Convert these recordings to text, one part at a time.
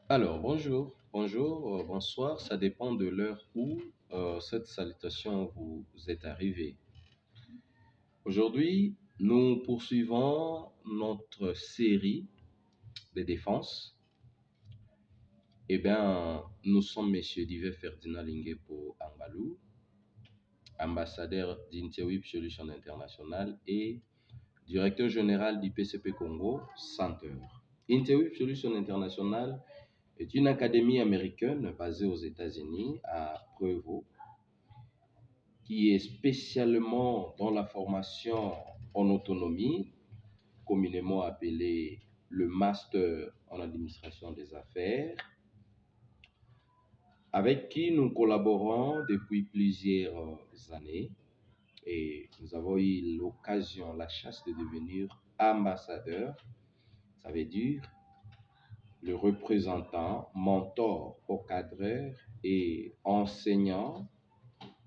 Alors, bonjour, bonsoir, ça dépend de l'heure où cette salutation vous est arrivée. Aujourd'hui, nous poursuivons notre série de défense. Eh bien, nous sommes Messieurs Divet Ferdinand Linguepo Ambalou, ambassadeur d'Interweb Solutions International et directeur général d'IPCP Congo Center. Interweb Solutions International est une académie américaine basée aux États-Unis, à Prevo, qui est spécialement dans la formation en autonomie, communément appelé le Master en administration des affaires, avec qui nous collaborons depuis plusieurs années et nous avons eu l'occasion, la chance de devenir ambassadeur. Ça veut dire le représentant, mentor au cadreur et enseignant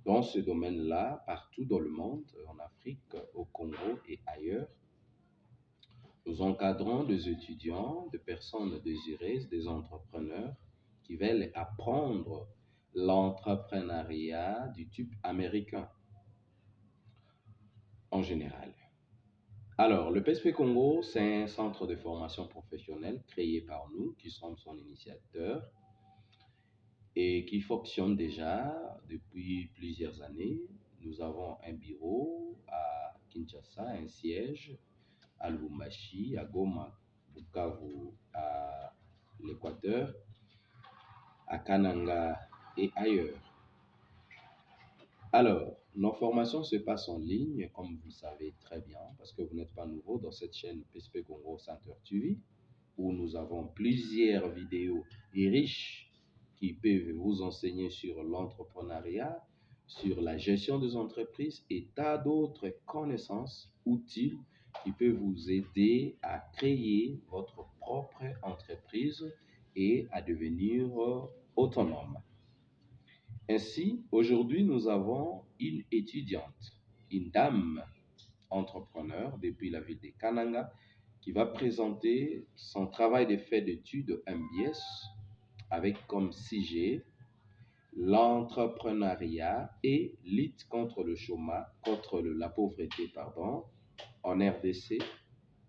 dans ce domaine-là, partout dans le monde, en Afrique, au Congo et ailleurs. Nous encadrons des étudiants, des personnes désireuses, des entrepreneurs qui veulent apprendre l'entrepreneuriat du type américain en général. Alors, le PSP Congo, c'est un centre de formation professionnelle créé par nous, qui sommes son initiateur, et qui fonctionne déjà depuis plusieurs années. Nous avons un bureau à Kinshasa, un siège à Lubumbashi, à Goma, Bukavu, à l'Équateur, à Kananga et ailleurs. Alors, nos formations se passent en ligne, comme vous le savez très bien, parce que vous n'êtes pas nouveau dans cette chaîne PSP Congo Center TV, où nous avons plusieurs vidéos riches qui peuvent vous enseigner sur l'entrepreneuriat, sur la gestion des entreprises et tas d'autres connaissances utiles qui peuvent vous aider à créer votre propre entreprise et à devenir autonome. Ainsi, aujourd'hui, nous avons une étudiante, une dame entrepreneur depuis la ville de Kananga, qui va présenter son travail de fait d'études MBS avec comme sujet l'entrepreneuriat et lutte contre le chômage, contre la pauvreté, en RDC,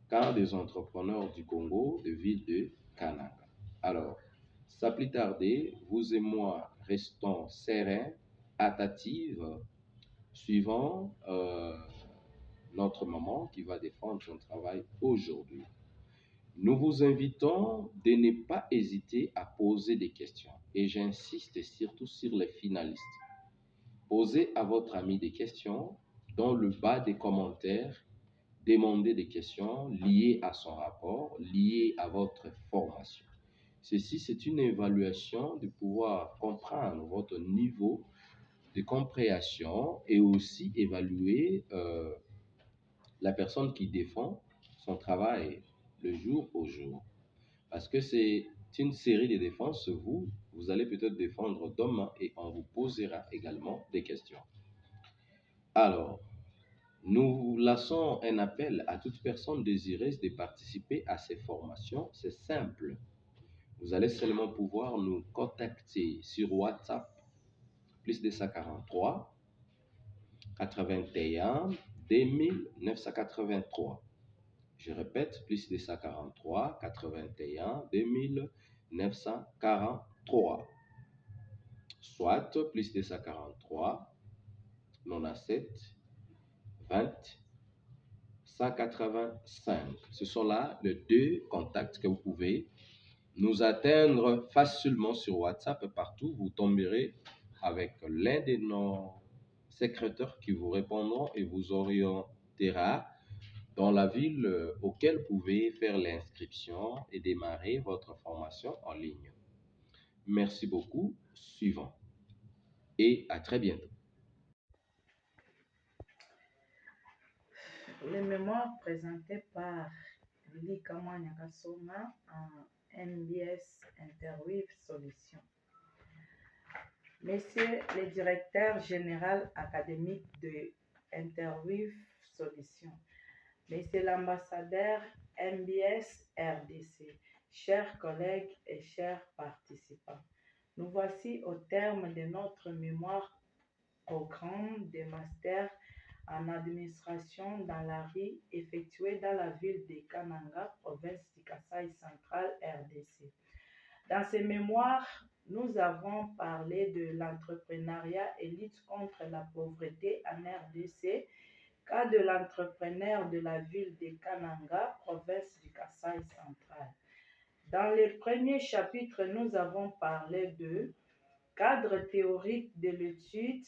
car des entrepreneurs du Congo, de ville de Kananga. Alors, sans plus tarder, vous et moi restons sereins, attentifs, suivant notre maman qui va défendre son travail aujourd'hui. Nous vous invitons de ne pas hésiter à poser des questions. Et j'insiste surtout sur les finalistes. Posez à votre ami des questions dans le bas des commentaires. Demandez des questions liées à son rapport, liées à votre formation. Ceci, c'est une évaluation de pouvoir comprendre votre niveau de compréhension et aussi évaluer la personne qui défend son travail le jour au jour. Parce que c'est une série de défenses, vous allez peut-être défendre demain et on vous posera également des questions. Alors, nous lançons un appel à toute personne désireuse de participer à ces formations. C'est simple. Vous allez seulement pouvoir nous contacter sur WhatsApp, plus 243 81 2983. Je répète, plus 243 81 2943. Soit plus 243 97 20 185. Ce sont là les deux contacts que vous pouvez nous atteindre facilement sur WhatsApp. Partout, vous tomberez avec l'un de nos secrétaires qui vous répondront et vous orientera dans la ville auquel vous pouvez faire l'inscription et démarrer votre formation en ligne. Merci beaucoup. Suivant. Et à très bientôt. Les mémoires présentées par Lili Kamanyakasonga en MBS Interweb Solutions. Monsieur le directeur général académique de Interweb Solutions, Monsieur l'ambassadeur MBS RDC, chers collègues et chers participants. Nous voici au terme de notre mémoire programme de master en administration dans la RI effectué dans la ville de Kananga, province du Kasaï central, RDC. Dans ces mémoires, nous avons parlé de l'entrepreneuriat et lutte contre la pauvreté en RDC, cas de l'entrepreneur de la ville de Kananga, province du Kasaï central. Dans le premier chapitre, nous avons parlé de cadre théorique de l'étude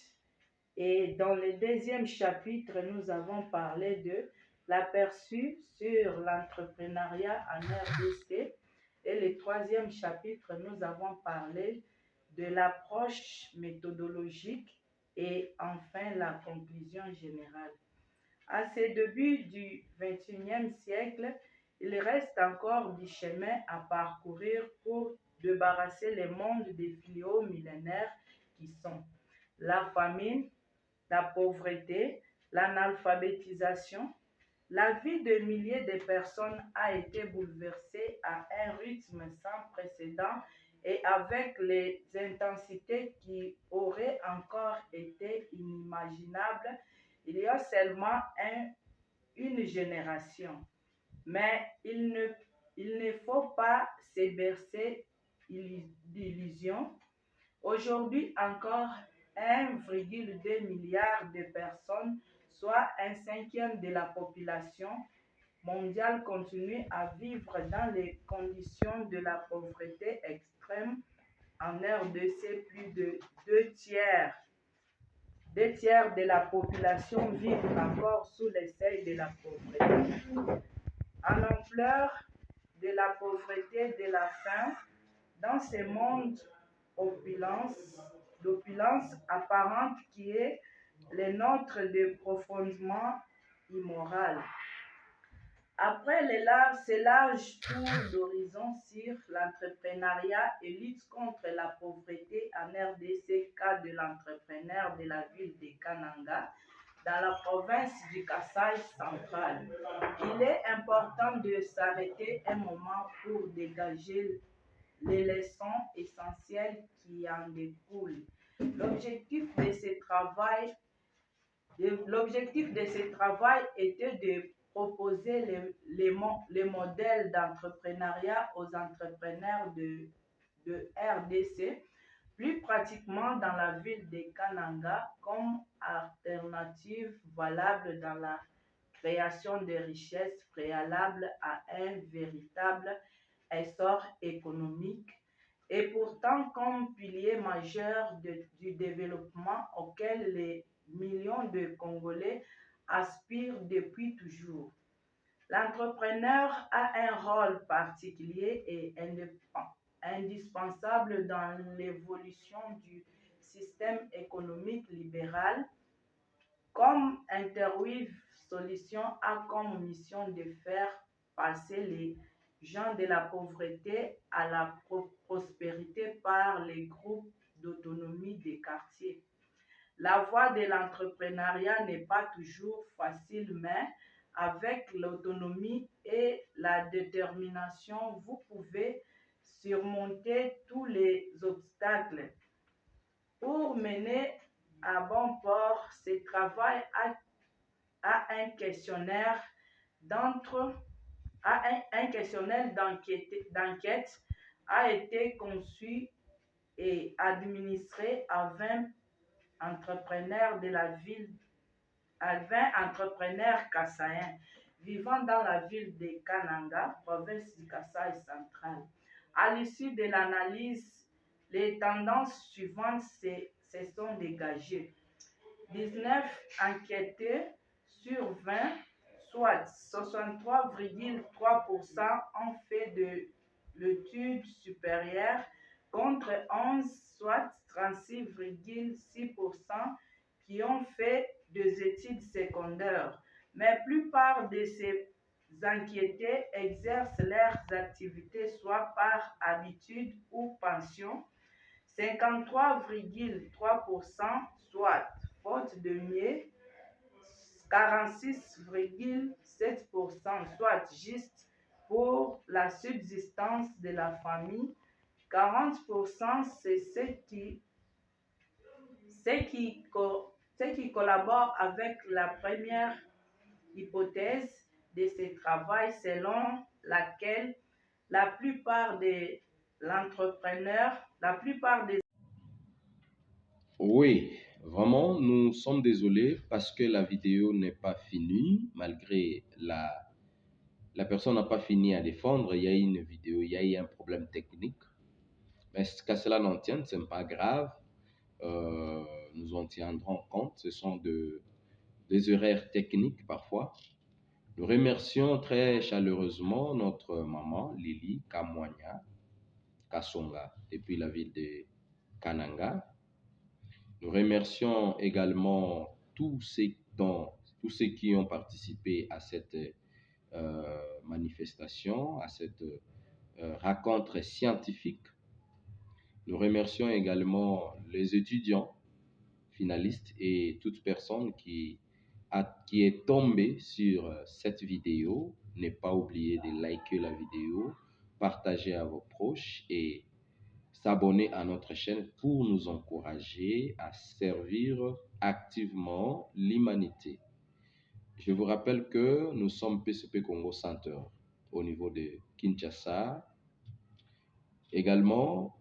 et dans le deuxième chapitre, nous avons parlé de l'aperçu sur l'entrepreneuriat en RDC et le troisième chapitre, nous avons parlé de l'approche méthodologique et enfin la conclusion générale. À ces débuts du XXIe siècle, il reste encore du chemin à parcourir pour débarrasser le monde des fléaux millénaires qui sont la famine, la pauvreté, l'analphabétisation. La vie de milliers de personnes a été bouleversée à un rythme sans précédent et avec les intensités qui auraient encore été inimaginables il y a seulement une génération. Mais il ne faut pas se bercer d'illusions. Aujourd'hui encore, 1,2 milliard de personnes, soit un cinquième de la population mondiale, continuent à vivre dans les conditions de la pauvreté extrême. En RDC, plus de 2 tiers de la population vivent encore sous le seuil de la pauvreté. En ampleur de la pauvreté, de la faim, dans ce monde d'opulence apparente qui est le nôtre de profondément immoral. Après ce large tour d'horizon sur l'entrepreneuriat et lutte contre la pauvreté en RDC, cas de l'entrepreneur de la ville de Kananga, dans la province du Kasaï central, il est important de s'arrêter un moment pour dégager les leçons essentielles qui en découlent. L'objectif de ce travail était de proposer les modèles d'entrepreneuriat aux entrepreneurs de RDC, plus pratiquement dans la ville de Kananga, comme alternative valable dans la création de richesses préalable à un véritable essor économique et pourtant comme pilier majeur du développement auquel les millions de Congolais aspirent depuis toujours. L'entrepreneur a un rôle particulier et indispensable dans l'évolution du système économique libéral. Comme Interweave Solutions a comme mission de faire passer les gens de la pauvreté à la prospérité par les groupes d'autonomie des quartiers. La voie de l'entrepreneuriat n'est pas toujours facile, mais avec l'autonomie et la détermination, vous pouvez surmonter tous les obstacles. Pour mener à bon port ce travail un questionnaire d'enquête a été conçu et administré à 20 entrepreneurs de la ville, à 20 entrepreneurs kassaïens vivant dans la ville de Kananga, province du Kasaï central. À l'issue de l'analyse, les tendances suivantes se sont dégagées. 19 enquêtés sur 20, soit 63,3% ont fait de l'étude supérieure contre 11, soit 36,6% qui ont fait des études secondaires. Mais la plupart de ces enquêtés exercent leurs activités soit par habitude ou pension. 53,3%, soit faute de mieux, 46,7%, soit juste pour la subsistance de la famille. 40%, c'est ceux qui collaborent avec la première hypothèse de ce travail selon laquelle la plupart des entrepreneurs, la plupart des... Oui, vraiment, nous sommes désolés parce que la vidéo n'est pas finie, malgré la personne n'a pas fini à défendre. Il y a eu une vidéo, il y a eu un problème technique. Mais qu'à cela n'en tienne, ce n'est pas grave. Euh, Nous en tiendrons compte. Ce sont des erreurs techniques parfois. Nous remercions très chaleureusement notre maman, Lily Kamwanya Kasonga, depuis la ville de Kananga. Nous remercions également tous ceux qui ont participé à cette manifestation, à cette rencontre scientifique. Nous remercions également les étudiants finalistes et toute personne qui est tombée sur cette vidéo. Ne pas oublier de liker la vidéo, partager à vos proches et s'abonner à notre chaîne pour nous encourager à servir activement l'humanité. Je vous rappelle que nous sommes PCP Congo Center au niveau de Kinshasa. Également,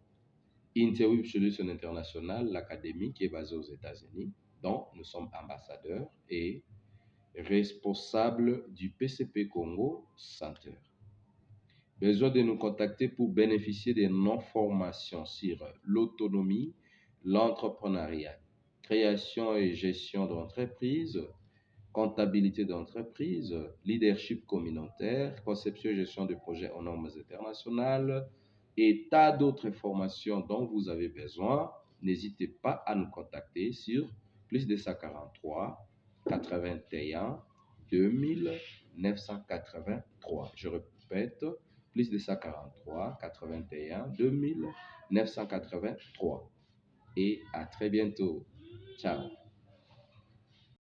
Interweb Solutions International, l'académie qui est basée aux États-Unis, dont nous sommes ambassadeurs et responsables du PCP Congo Center. Besoin de nous contacter pour bénéficier de nos formations sur l'autonomie, l'entrepreneuriat, création et gestion d'entreprise, comptabilité d'entreprise, leadership communautaire, conception et gestion de projets aux normes internationales et tas d'autres formations dont vous avez besoin. N'hésitez pas à nous contacter sur plus 243 81 2000 983. Je répète, plus 243 81 2000 983. Et à très bientôt. Ciao.